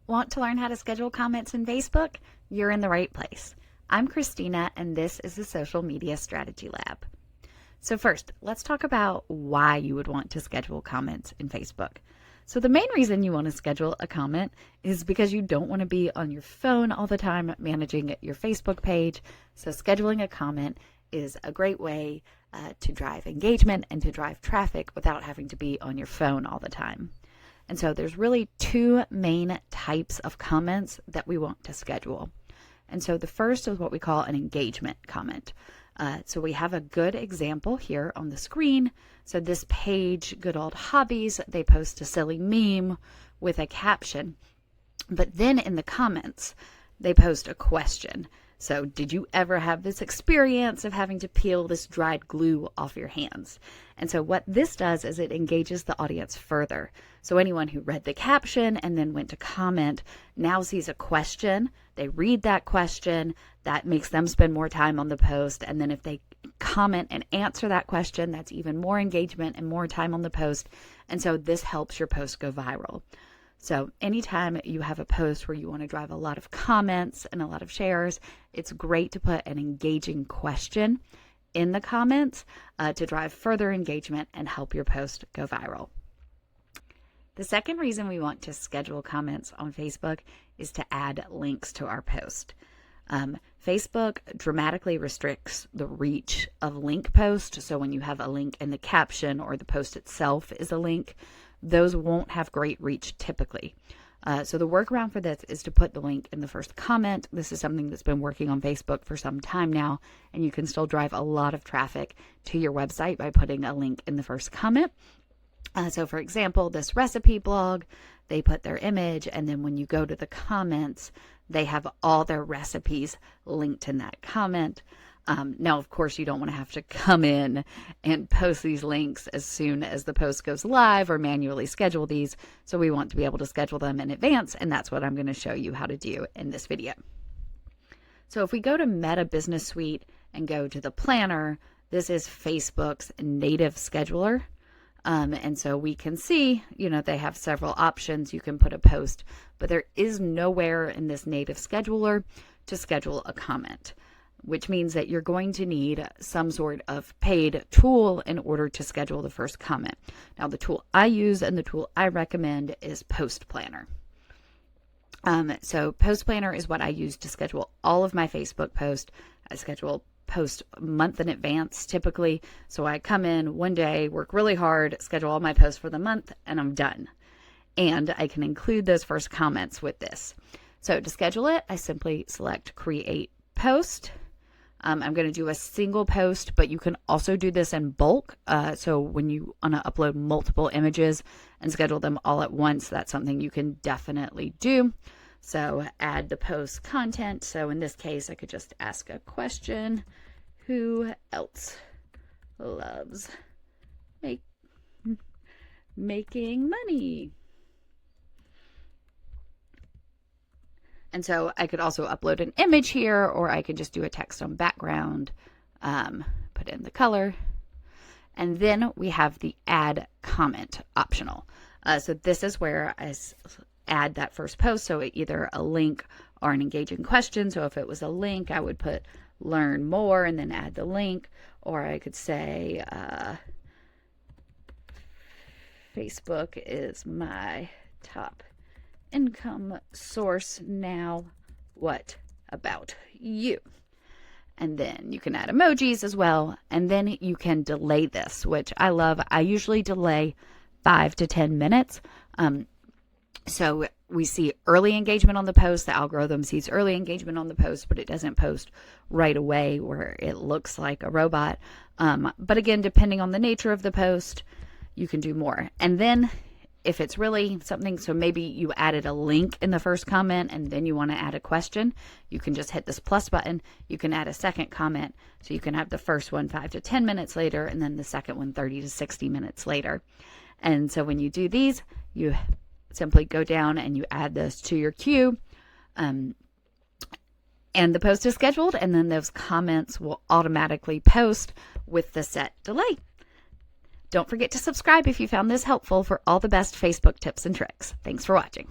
Want to learn how to schedule comments in Facebook? You're in the right place. I'm Christina, and this is the Social Media Strategy Lab. So first, let's talk about why you would want to schedule comments in Facebook. So the main reason you want to schedule a comment is because you don't want to be on your phone all the time managing your Facebook page. So scheduling a comment is a great way to drive engagement and to drive traffic without having to be on your phone all the time. And so there's really two main types of comments that we want to schedule. And so the first is what we call an engagement comment. So we have a good example here on the screen. So this page, Good Old Hobbies, they post a silly meme with a caption. But then in the comments, they post a question. So did you ever have this experience of having to peel this dried glue off your hands? And so what this does is it engages the audience further. So anyone who read the caption and then went to comment now sees a question. They read that question. That makes them spend more time on the post. And then if they comment and answer that question, that's even more engagement and more time on the post. And so this helps your post go viral. So anytime you have a post where you want to drive a lot of comments and a lot of shares, it's great to put an engaging question in the comments to drive further engagement and help your post go viral. The second reason we want to schedule comments on Facebook is to add links to our post. Facebook dramatically restricts the reach of link posts. So when you have a link in the caption or the post itself is a link, those won't have great reach typically. So the workaround for this is to put the link in the first comment. This is something that's been working on Facebook for some time now, and you can still drive a lot of traffic to your website by putting a link in the first comment. So for example, this recipe blog, they put their image, and then when you go to the comments, they have all their recipes linked in that comment. Now, of course, you don't want to have to come in and post these links as soon as the post goes live or manually schedule these. So we want to be able to schedule them in advance, and that's what I'm going to show you how to do in this video. So if we go to Meta Business Suite and go to the planner, this is Facebook's native scheduler. And so we can see, they have several options. You can put a post, but there is nowhere in this native scheduler to schedule a comment, which means that you're going to need some sort of paid tool in order to schedule the first comment. Now, the tool I use and the tool I recommend is Post Planner. So Post Planner is what I use to schedule all of my Facebook posts. I schedule post a month in advance typically. So I come in one day, work really hard, schedule all my posts for the month, and I'm done. And I can include those first comments with this. So to schedule it, I simply select Create Post. I'm going to do a single post, but you can also do this in bulk. So when you want to upload multiple images and schedule them all at once, that's something you can definitely do. So add the post content. So in this case, I could just ask a question. Who else loves making money? And so I could also upload an image here, or I could just do a text on background, put in the color. And then we have the add comment optional. So this is where I add that first post. So either a link or an engaging question. So if it was a link, I would put learn more and then add the link. Or I could say, Facebook is my top income source now. What about you? And then you can add emojis as well. And then you can delay this, which I love. I usually delay 5 to 10 minutes. So we see early engagement on the post. The algorithm sees early engagement on the post, but it doesn't post right away where it looks like a robot. But again, depending on the nature of the post, you can do more. And then if it's really something, so maybe you added a link in the first comment and then you want to add a question, you can just hit this plus button. You can add a second comment. So you can have the first one 5 to 10 minutes later, and then the second one 30 to 60 minutes later. And so when you do these, you simply go down and you add this to your queue. And the post is scheduled, and then those comments will automatically post with the set delay. Don't forget to subscribe if you found this helpful for all the best Facebook tips and tricks. Thanks for watching.